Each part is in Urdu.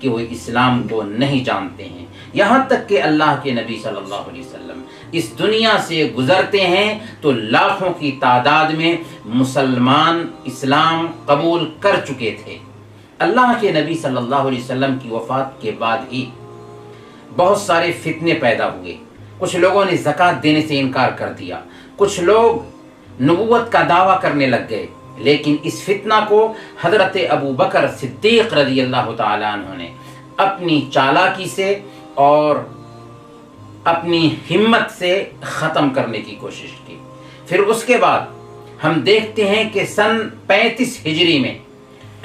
کہ وہ اسلام کو نہیں جانتے ہیں، یہاں تک کہ اللہ کے نبی صلی اللہ علیہ وسلم اس دنیا سے گزرتے ہیں تو لاکھوں کی تعداد میں مسلمان اسلام قبول کر چکے تھے۔ اللہ کے نبی صلی اللہ علیہ وسلم کی وفات کے بعد ہی بہت سارے فتنے پیدا ہوئے، کچھ لوگوں نے زکوٰۃ دینے سے انکار کر دیا، کچھ لوگ نبوت کا دعویٰ کرنے لگ گئے، لیکن اس فتنہ کو حضرت ابو بکر صدیق رضی اللہ تعالیٰ عنہ نے اپنی چالاکی سے اور اپنی ہمت سے ختم کرنے کی کوشش کی۔ پھر اس کے بعد ہم دیکھتے ہیں کہ سن 35 ہجری میں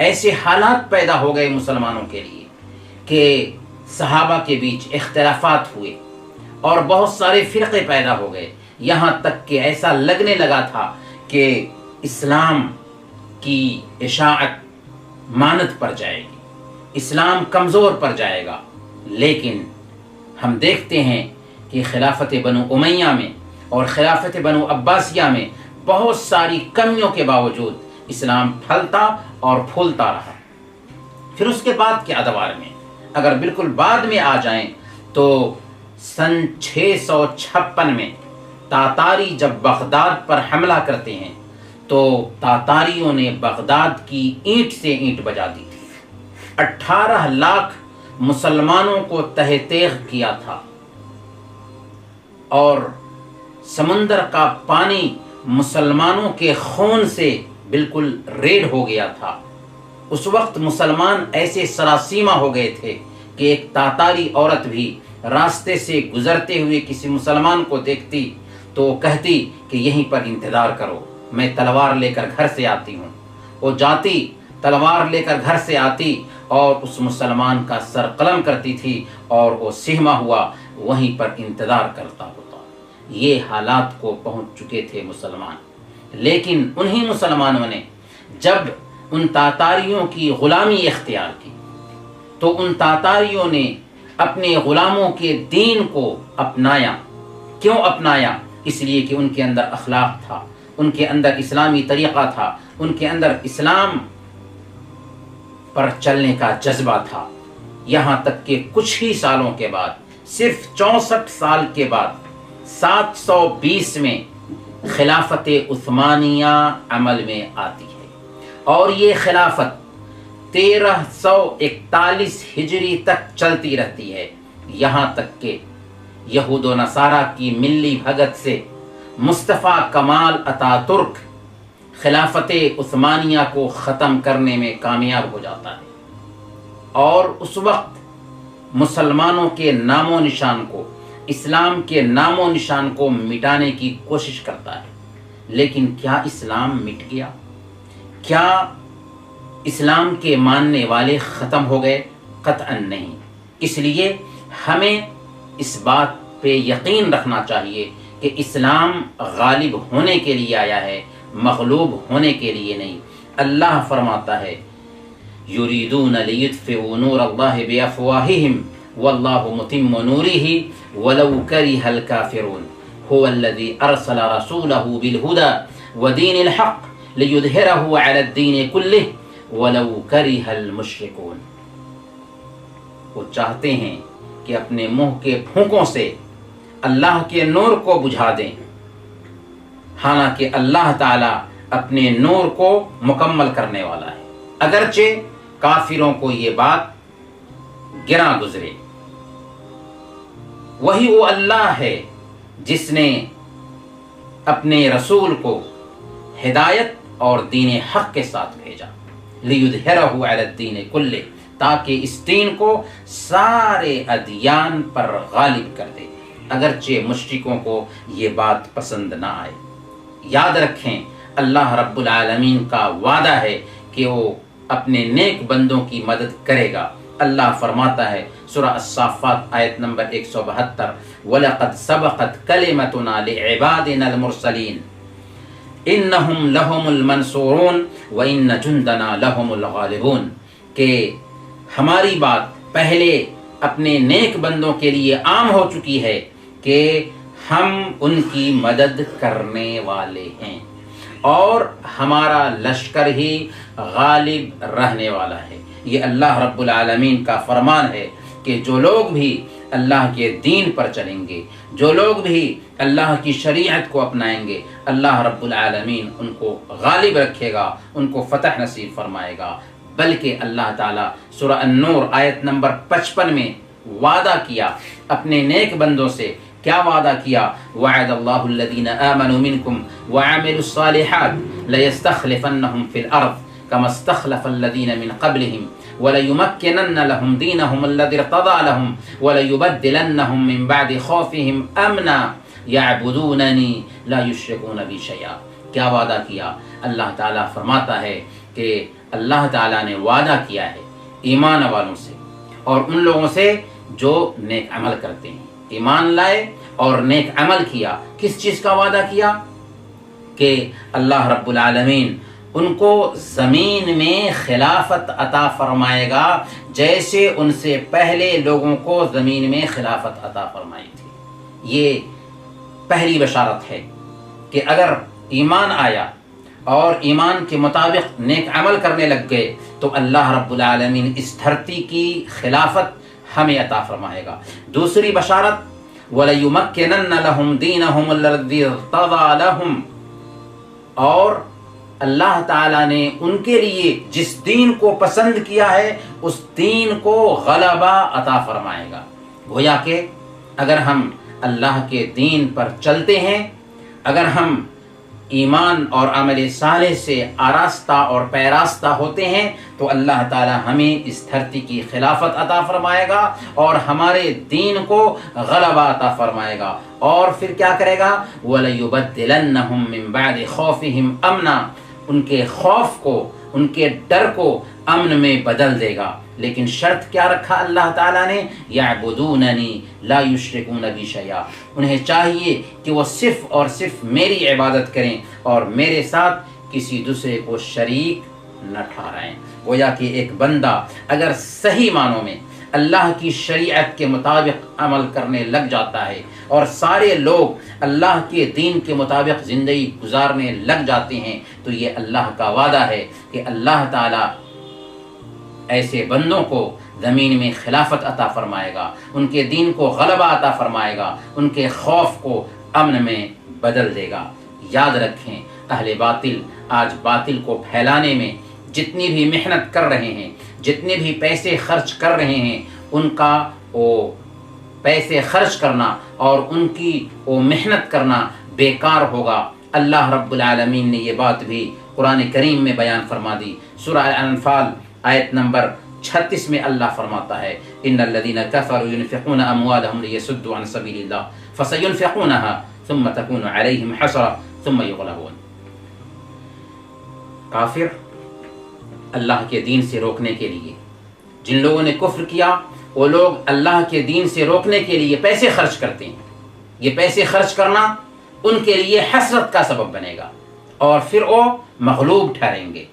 ایسے حالات پیدا ہو گئے مسلمانوں کے لیے کہ صحابہ کے بیچ اختلافات ہوئے اور بہت سارے فرقے پیدا ہو گئے، یہاں تک کہ ایسا لگنے لگا تھا کہ اسلام کی اشاعت مانت پر جائے گی، اسلام کمزور پر جائے گا۔ لیکن ہم دیکھتے ہیں کہ خلافت بنو امیہ میں اور خلافت بنو عباسیہ میں بہت ساری کمیوں کے باوجود اسلام پھلتا اور پھولتا رہا۔ پھر اس کے بعد کے ادوار میں اگر بالکل بعد میں آ جائیں تو سن 656 میں تاتاری جب بغداد پر حملہ کرتے ہیں تو تاتاریوں نے بغداد کی اینٹ سے اینٹ بجا دی تھی، 18 لاکھ مسلمانوں کو تہہ تیغ کیا تھا، اور سمندر کا پانی مسلمانوں کے خون سے بالکل ریڈ ہو گیا تھا۔ اس وقت مسلمان ایسے سراسیمہ ہو گئے تھے کہ ایک تاتاری عورت بھی راستے سے گزرتے ہوئے کسی مسلمان کو دیکھتی تو کہتی کہ یہیں پر انتظار کرو، میں تلوار لے کر گھر سے آتی ہوں۔ وہ جاتی، تلوار لے کر گھر سے آتی اور اس مسلمان کا سر قلم کرتی تھی اور وہ سہما ہوا وہیں پر انتظار کرتا ہوتا۔ یہ حالات کو پہنچ چکے تھے مسلمان، لیکن انہی مسلمانوں نے جب ان تاتاریوں کی غلامی اختیار کی تو ان تاتاریوں نے اپنے غلاموں کے دین کو اپنایا۔ کیوں اپنایا؟ اس لیے کہ ان کے اندر اخلاق تھا، ان کے اندر اسلامی طریقہ تھا، ان کے اندر اسلام پر چلنے کا جذبہ تھا۔ یہاں تک کہ کچھ ہی سالوں کے بعد، صرف 64 سال کے بعد 720 میں خلافت عثمانیہ عمل میں آتی ہے، اور یہ خلافت 1341 ہجری تک چلتی رہتی ہے، یہاں تک کہ یہود و نصارہ کی ملی بھگت سے مصطفیٰ کمال اتاترک خلافت عثمانیہ کو ختم کرنے میں کامیاب ہو جاتا ہے، اور اس وقت مسلمانوں کے نام و نشان کو، اسلام کے نام و نشان کو مٹانے کی کوشش کرتا ہے۔ لیکن کیا اسلام مٹ گیا؟ کیا اسلام کے ماننے والے ختم ہو گئے؟ قطعاً نہیں۔ اس لیے ہمیں اس بات پہ یقین رکھنا چاہیے کہ اسلام غالب ہونے کے لیے آیا ہے، مغلوب ہونے کے لیے نہیں۔ اللہ فرماتا ہے یریدون لیطفئوا نور اللہ بافواہہم واللہ متم نورہ ولو کرہ الکافرون هو الذی ارسل رسولہ بالہدی ودین الحق لیظہرہ علی الدین کلہ ولو کرہ المشرکون۔ وہ چاہتے ہیں کہ اپنے منہ کے پھونکوں سے اللہ کے نور کو بجھا دیں، حالانکہ اللہ تعالیٰ اپنے نور کو مکمل کرنے والا ہے، اگرچہ کافروں کو یہ بات گراں گزرے۔ وہی وہ اللہ ہے جس نے اپنے رسول کو ہدایت اور دین حق کے ساتھ بھیجا، لیظہرہ علی الدین کلہ، تاکہ اس دین کو سارے ادیان پر غالب کر دے، اگرچہ مشرکوں کو یہ بات پسند نہ آئے۔ یاد رکھیں اللہ رب العالمین کا وعدہ ہے کہ وہ اپنے نیک بندوں کی مدد کرے گا۔ اللہ فرماتا ہے سورہ الصافات آیت نمبر 172، وَلَقَدْ سَبَقَتْ كَلِمَتُنَا لِعِبَادِنَا الْمُرْسَلِينَ إِنَّهُمْ لَهُمُ الْمَنْصُورُونَ وَإِنَّ جُنْدَنَا لَهُمُ الْغَالِبُونَ، کہ ہماری بات پہلے اپنے نیک بندوں کے لیے عام ہو چکی ہے کہ ہم ان کی مدد کرنے والے ہیں اور ہمارا لشکر ہی غالب رہنے والا ہے۔ یہ اللہ رب العالمین کا فرمان ہے کہ جو لوگ بھی اللہ کے دین پر چلیں گے، جو لوگ بھی اللہ کی شریعت کو اپنائیں گے، اللہ رب العالمین ان کو غالب رکھے گا، ان کو فتح نصیب فرمائے گا۔ بلکہ اللہ تعالیٰ سورہ النور آیت نمبر 55 میں وعدہ کیا اپنے نیک بندوں سے، کیا وعدہ کیا؟ وعد اللہ الذین آمنوا منکم وعملوا الصالحات لیستخلفنہم فی الارض كما استخلف الذين من قبلهم وليمكنن لهم دينهم الذي ارتضى لهم وليبدلنهم من بعد خوفهم امنا يعبدونني لا يشركون بي شيئا۔ کیا وعدہ کیا؟ اللہ تعالیٰ فرماتا ہے کہ اللہ تعالیٰ نے وعدہ کیا ہے ایمان والوں سے اور ان لوگوں سے جو نیک عمل کرتے ہیں، ایمان لائے اور نیک عمل کیا۔ کس چیز کا وعدہ کیا؟ کہ اللہ رب العالمین ان کو زمین میں خلافت عطا فرمائے گا جیسے ان سے پہلے لوگوں کو زمین میں خلافت عطا فرمائی تھی۔ یہ پہلی بشارت ہے کہ اگر ایمان آیا اور ایمان کے مطابق نیک عمل کرنے لگ گئے تو اللہ رب العالمین اس دھرتی کی خلافت ہمیں عطا فرمائے گا۔ دوسری بشارت وَلَيُمَكِّنَنَّ لَهُمْ دِينَهُمُ الَّذِي ارْتَضَىٰ لَهُمْ، اور اللہ تعالیٰ نے ان کے لیے جس دین کو پسند کیا ہے اس دین کو غلبہ عطا فرمائے گا۔ گویا کہ اگر ہم اللہ کے دین پر چلتے ہیں، اگر ہم ایمان اور عمل صالح سے آراستہ اور پیراستہ ہوتے ہیں تو اللہ تعالیٰ ہمیں اس دھرتی کی خلافت عطا فرمائے گا اور ہمارے دین کو غلبہ عطا فرمائے گا۔ اور پھر کیا کرے گا؟ وَلَيُبَدِّلَنَّهُم مِّن بَعْدِ خَوْفِهِمْ أَمْنًا، ان کے خوف کو، ان کے ڈر کو امن میں بدل دے گا۔ لیکن شرط کیا رکھا اللہ تعالیٰ نے؟ یعبدوننی لا یشرکون بی شیئا، انہیں چاہیے کہ وہ صرف اور صرف میری عبادت کریں اور میرے ساتھ کسی دوسرے کو شریک نہ ٹھہرائیں۔ گویا کہ ایک بندہ اگر صحیح معنوں میں اللہ کی شریعت کے مطابق عمل کرنے لگ جاتا ہے اور سارے لوگ اللہ کے دین کے مطابق زندگی گزارنے لگ جاتے ہیں تو یہ اللہ کا وعدہ ہے کہ اللہ تعالیٰ ایسے بندوں کو زمین میں خلافت عطا فرمائے گا، ان کے دین کو غلبہ عطا فرمائے گا، ان کے خوف کو امن میں بدل دے گا۔ یاد رکھیں، اہل باطل آج باطل کو پھیلانے میں جتنی بھی محنت کر رہے ہیں، جتنے بھی پیسے خرچ کر رہے ہیں، ان کا وہ پیسے خرچ کرنا اور ان کی وہ محنت کرنا بیکار ہوگا۔ اللہ رب العالمین نے یہ بات بھی قرآن کریم میں بیان فرما دی۔ سورہ انفال آیت نمبر 36 میں اللہ فرماتا ہے ان الذين كفروا ينفقون اموالهم ليصدوا عن سبيل الله فسينفقونها ثم تكون عليهم حسرة ثم يغلبون۔ کافر اللہ کے دین سے روکنے کے لیے، جن لوگوں نے کفر کیا وہ لوگ اللہ کے دین سے روکنے کے لیے پیسے خرچ کرتے ہیں۔ یہ پیسے خرچ کرنا ان کے لیے حسرت کا سبب بنے گا اور پھر وہ مغلوب ٹھہریں گے۔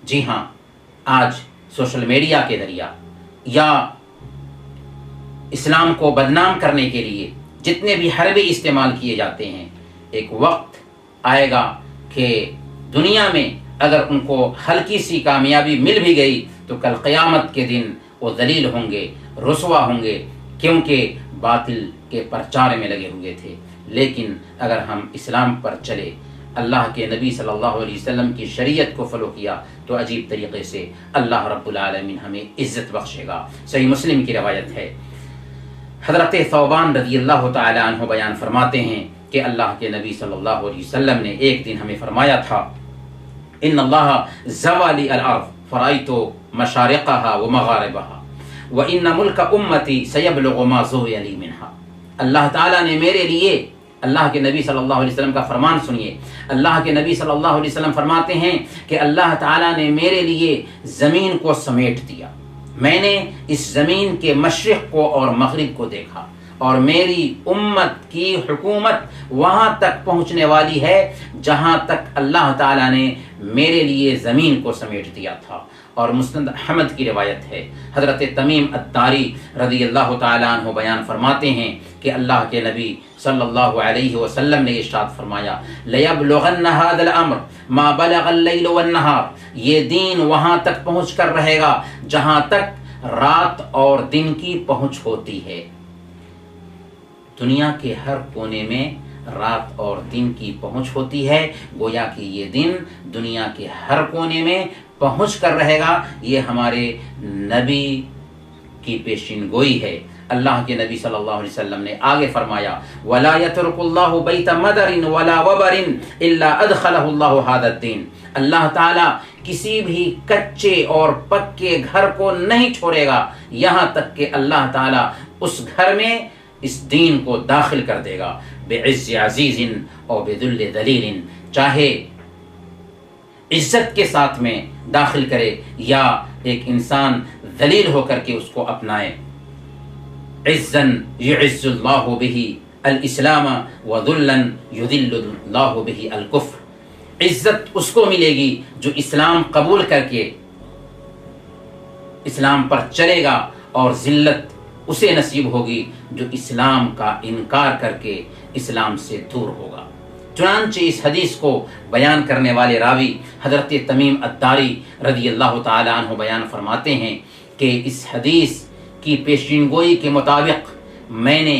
جی ہاں، آج سوشل میڈیا کے ذریعہ یا اسلام کو بدنام کرنے کے لیے جتنے بھی حربے استعمال کیے جاتے ہیں، ایک وقت آئے گا کہ دنیا میں اگر ان کو ہلکی سی کامیابی مل بھی گئی تو کل قیامت کے دن وہ ذلیل ہوں گے، رسوا ہوں گے، کیونکہ باطل کے پرچار میں لگے ہوئے تھے۔ لیکن اگر ہم اسلام پر چلے، اللہ کے نبی صلی اللہ علیہ وسلم کی شریعت کو فالو کیا تو عجیب طریقے سے اللہ رب العالمین ہمیں عزت بخشے گا۔ صحیح مسلم کی روایت ہے، حضرت ثوبان رضی اللہ تعالی عنہ بیان فرماتے ہیں کہ اللہ کے نبی صلی اللہ علیہ وسلم نے ایک دن ہمیں فرمایا تھا ان اللہ زوالی الارض فرائیت مشارقها ومغاربها وان ملک امتی سیبلغ ما زوی لی منها۔ اللہ تعالیٰ نے میرے لیے، اللہ کے نبی صلی اللہ علیہ وسلم کا فرمان سنیے، اللہ کے نبی صلی اللہ علیہ وسلم فرماتے ہیں کہ اللہ تعالیٰ نے میرے لیے زمین کو سمیٹ دیا، میں نے اس زمین کے مشرق کو اور مغرب کو دیکھا اور میری امت کی حکومت وہاں تک پہنچنے والی ہے جہاں تک اللہ تعالیٰ نے میرے لیے زمین کو سمیٹ دیا تھا۔ اور مسند احمد کی روایت ہے، حضرت تمیم الداری رضی اللہ تعالیٰ عنہ بیان فرماتے ہیں کہ اللہ کے نبی صلی اللہ علیہ وسلم نے ارشاد فرمایا لَيَبْلُغَنَّ هَذَا الْأَمْرُ مَا بَلَغَ اللَّيْلُ وَالنَّهَارُ، یہ دین وہاں تک پہنچ کر رہے گا جہاں تک رات اور دن کی پہنچ ہوتی ہے۔ دنیا کے ہر کونے میں رات اور دن کی پہنچ ہوتی ہے، گویا کہ یہ دن دنیا کے ہر کونے میں پہنچ کر رہے گا۔ یہ ہمارے نبی کی پیشین گوئی ہے۔ اللہ کے نبی صلی اللہ علیہ وسلم نے آگے فرمایا وَلَا يَتْرُكُ اللَّهُ بَيْتَ مَدَرٍ وَلَا وَبَرٍ إِلَّا أَدْخَلَهُ اللَّهُ هَذَا الدِّينَ، اللہ تعالیٰ کسی بھی کچے اور پکے گھر کو نہیں چھوڑے گا یہاں تک کہ اللہ تعالیٰ اس گھر میں اس دین کو داخل کر دے گا، بعز عزیز اور بذل ذلیل، چاہے عزت کے ساتھ میں داخل کرے یا ایک انسان ذلیل ہو کر کے اس کو اپنائے۔ عزا یعز اللہ بہ الاسلام وذلا یذل اللہ بہ الکفر، عزت اس کو ملے گی جو اسلام قبول کر کے اسلام پر چلے گا، اور ذلت اسے نصیب ہوگی جو اسلام کا انکار کر کے اسلام سے دور ہوگا۔ چنانچہ اس حدیث کو بیان کرنے والے راوی حضرت تمیم الداری رضی اللہ تعالی عنہ بیان فرماتے ہیں کہ اس حدیث کی پیشین گوئی کے مطابق میں نے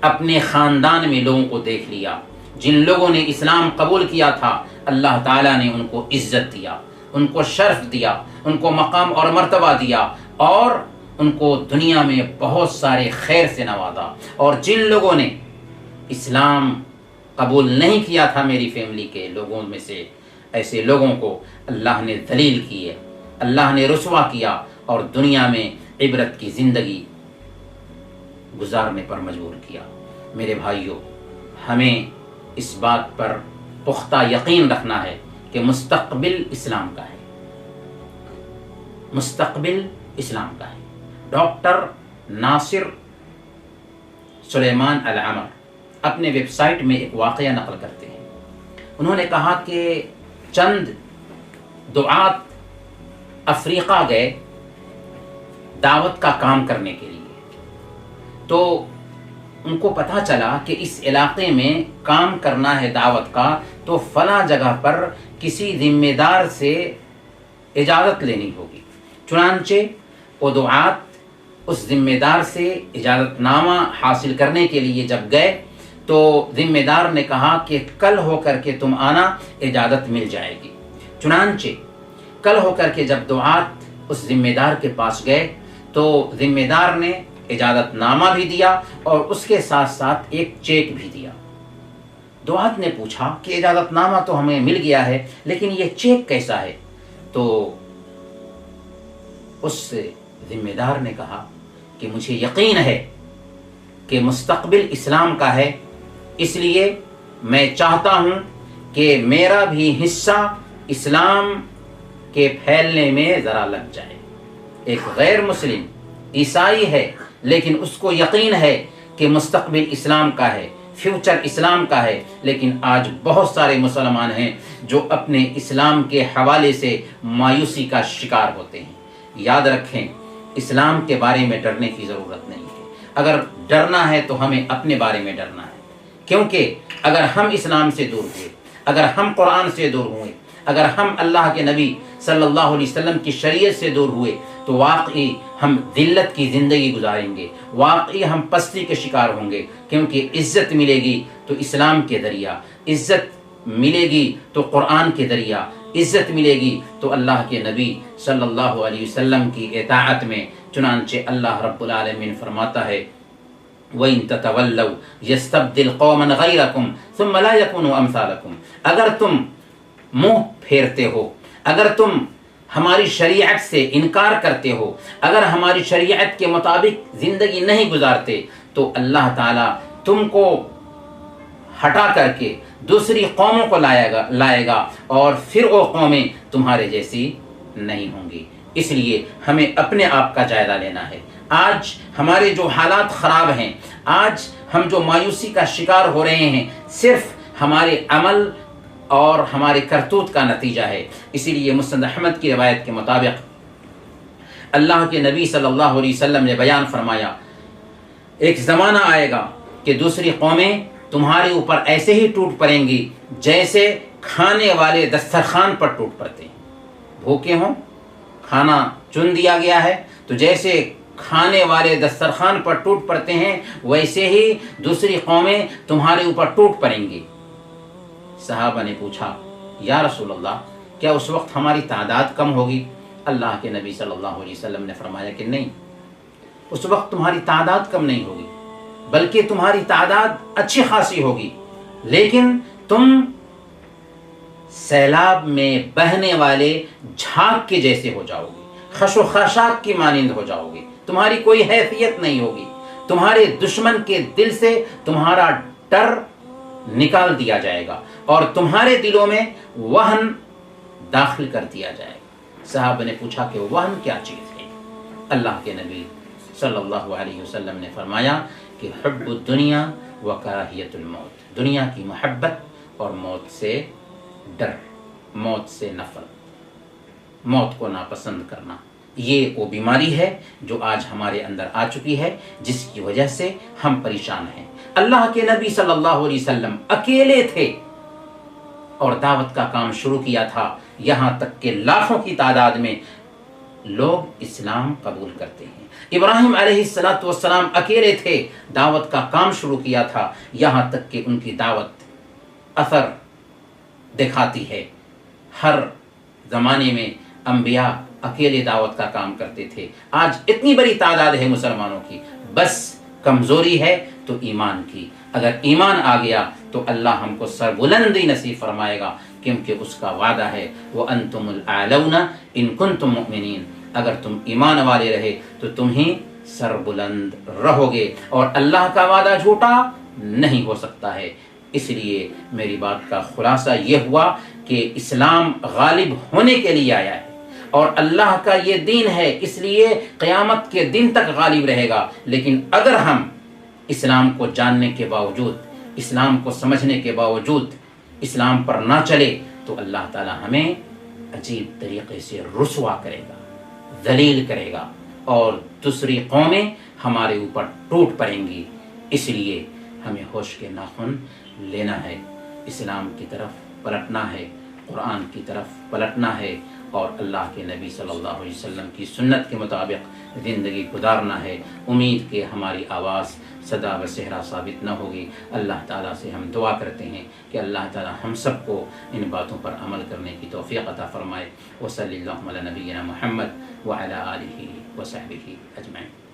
اپنے خاندان میں لوگوں کو دیکھ لیا، جن لوگوں نے اسلام قبول کیا تھا اللہ تعالیٰ نے ان کو عزت دیا، ان کو شرف دیا، ان کو مقام اور مرتبہ دیا، اور ان کو دنیا میں بہت سارے خیر سے نوازا، اور جن لوگوں نے اسلام قبول نہیں کیا تھا میری فیملی کے لوگوں میں سے، ایسے لوگوں کو اللہ نے ذلیل کیے، اللہ نے رسوا کیا اور دنیا میں عبرت کی زندگی گزارنے پر مجبور کیا۔ میرے بھائیوں، ہمیں اس بات پر پختہ یقین رکھنا ہے کہ مستقبل اسلام کا ہے، مستقبل اسلام کا ہے۔ ڈاکٹر ناصر سلیمان العمر اپنے ویب سائٹ میں ایک واقعہ نقل کرتے ہیں۔ انہوں نے کہا کہ چند دعات افریقہ گئے دعوت کا کام کرنے کے لیے، تو ان کو پتہ چلا کہ اس علاقے میں کام کرنا ہے دعوت کا، تو فلاں جگہ پر کسی ذمہ دار سے اجازت لینی ہوگی۔ چنانچہ وہ دعات اس ذمہ دار سے اجازت نامہ حاصل کرنے کے لیے جب گئے تو ذمہ دار نے کہا کہ کل ہو کر کے تم آنا، اجازت مل جائے گی۔ چنانچہ کل ہو کر کے جب دعات اس ذمہ دار کے پاس گئے تو ذمہ دار نے اجازت نامہ بھی دیا اور اس کے ساتھ ساتھ ایک چیک بھی دیا۔ دعات نے پوچھا کہ اجازت نامہ تو ہمیں مل گیا ہے لیکن یہ چیک کیسا ہے؟ تو اس ذمہ دار نے کہا کہ مجھے یقین ہے کہ مستقبل اسلام کا ہے، اس لیے میں چاہتا ہوں کہ میرا بھی حصہ اسلام کے پھیلنے میں ذرا لگ جائے۔ ایک غیر مسلم عیسائی ہے لیکن اس کو یقین ہے کہ مستقبل اسلام کا ہے، فیوچر اسلام کا ہے، لیکن آج بہت سارے مسلمان ہیں جو اپنے اسلام کے حوالے سے مایوسی کا شکار ہوتے ہیں۔ یاد رکھیں، اسلام کے بارے میں ڈرنے کی ضرورت نہیں ہے۔ اگر ڈرنا ہے تو ہمیں اپنے بارے میں ڈرنا ہے، کیونکہ اگر ہم اسلام سے دور ہوئے، اگر ہم قرآن سے دور ہوئے، اگر ہم اللہ کے نبی صلی اللہ علیہ وسلم کی شریعت سے دور ہوئے تو واقعی ہم ذلت کی زندگی گزاریں گے، واقعی ہم پستی کے شکار ہوں گے، کیونکہ عزت ملے گی تو اسلام کے ذریعہ، عزت ملے گی تو قرآن کے ذریعہ، عزت ملے گی تو اللہ کے نبی صلی اللہ علیہ وسلم کی اطاعت میں۔ چنانچہ اللہ رب العالمین فرماتا ہے وَإِن تَتَوَلَّوْا يَسْتَبْدِلْ قَوْمًا غَيْرَكُمْ ثُمَّ لَا يَكُونُوا أَمْثَالَكُمْ، اگر تم منہ پھیرتے ہو، اگر تم ہماری شریعت سے انکار کرتے ہو، اگر ہماری شریعت کے مطابق زندگی نہیں گزارتے تو اللہ تعالیٰ تم کو ہٹا کر کے دوسری قوموں کو لائے گا اور پھر وہ قومیں تمہارے جیسی نہیں ہوں گی۔ اس لیے ہمیں اپنے آپ کا جائزہ لینا ہے۔ آج ہمارے جو حالات خراب ہیں، آج ہم جو مایوسی کا شکار ہو رہے ہیں، صرف ہمارے عمل اور ہمارے کرتوت کا نتیجہ ہے۔ اسی لیے مسند احمد کی روایت کے مطابق اللہ کے نبی صلی اللہ علیہ وسلم نے بیان فرمایا ایک زمانہ آئے گا کہ دوسری قومیں تمہارے اوپر ایسے ہی ٹوٹ پڑیں گی جیسے کھانے والے دسترخوان پر ٹوٹ پڑتے ہیں۔ بھوکے ہوں، کھانا چن دیا گیا ہے تو جیسے کھانے والے دسترخوان پر ٹوٹ پڑتے ہیں ویسے ہی دوسری قومیں تمہارے اوپر ٹوٹ پڑیں گی۔ صحابہ نے پوچھا یا رسول اللہ کیا اس وقت ہماری تعداد کم ہوگی؟ اللہ کے نبی صلی اللہ علیہ وسلم نے فرمایا کہ نہیں، اس وقت تمہاری تعداد کم نہیں ہوگی بلکہ تمہاری تعداد اچھی خاصی ہوگی، لیکن تم سیلاب میں بہنے والے جھاگ کے جیسے ہو جاؤ گے، خش و خاشاک کی مانند ہو جاؤ گے، تمہاری کوئی حیثیت نہیں ہوگی، تمہارے دشمن کے دل سے تمہارا ڈر نکال دیا جائے گا اور تمہارے دلوں میں وہن داخل کر دیا جائے گا۔ صحابہ نے پوچھا کہ وہن کیا چیز ہے؟ اللہ کے نبی صلی اللہ علیہ وسلم نے فرمایا کہ حب الدنیا و کراہیت الموت، دنیا کی محبت اور موت سے ڈر، موت سے نفرت، موت کو ناپسند کرنا، یہ وہ بیماری ہے جو آج ہمارے اندر آ چکی ہے جس کی وجہ سے ہم پریشان ہیں۔ اللہ کے نبی صلی اللہ علیہ وسلم اکیلے تھے اور دعوت کا کام شروع کیا تھا، یہاں تک کہ لاکھوں کی تعداد میں لوگ اسلام قبول کرتے ہیں۔ ابراہیم علیہ السلام اکیلے تھے، دعوت کا کام شروع کیا تھا، یہاں تک کہ ان کی دعوت اثر دکھاتی ہے۔ ہر زمانے میں انبیاء اکیلے دعوت کا کام کرتے تھے۔ آج اتنی بڑی تعداد ہے مسلمانوں کی، بس کمزوری ہے تو ایمان کی۔ اگر ایمان آ گیا تو اللہ ہم کو سربلندی نصیب فرمائے گا، کیونکہ اس کا وعدہ ہے وَأَنْتُمُ الْأَعْلَوْنَ إِن كُنتُم مُؤْمِنِينَ، اگر تم ایمان والے رہے تو تم ہی سربلند رہو گے، اور اللہ کا وعدہ جھوٹا نہیں ہو سکتا ہے۔ اس لیے میری بات کا خلاصہ یہ ہوا کہ اسلام غالب ہونے کے لیے آیا ہے اور اللہ کا یہ دین ہے، اس لیے قیامت کے دن تک غالب رہے گا۔ لیکن اگر ہم اسلام کو جاننے کے باوجود، اسلام کو سمجھنے کے باوجود اسلام پر نہ چلے تو اللہ تعالی ہمیں عجیب طریقے سے رسوا کرے گا، ذلیل کرے گا، اور دوسری قومیں ہمارے اوپر ٹوٹ پڑیں گی۔ اس لیے ہمیں ہوش کے ناخن لینا ہے، اسلام کی طرف پلٹنا ہے، قرآن کی طرف پلٹنا ہے، اور اللہ کے نبی صلی اللہ علیہ وسلم کی سنت کے مطابق زندگی گزارنا ہے۔ امید کہ ہماری آواز صدا و صحرا ثابت نہ ہوگی۔ اللہ تعالیٰ سے ہم دعا کرتے ہیں کہ اللہ تعالیٰ ہم سب کو ان باتوں پر عمل کرنے کی توفیق عطا فرمائے۔ وصلی اللہ علی نبینا محمد وعلی آلہ وصحبہ اجمعین۔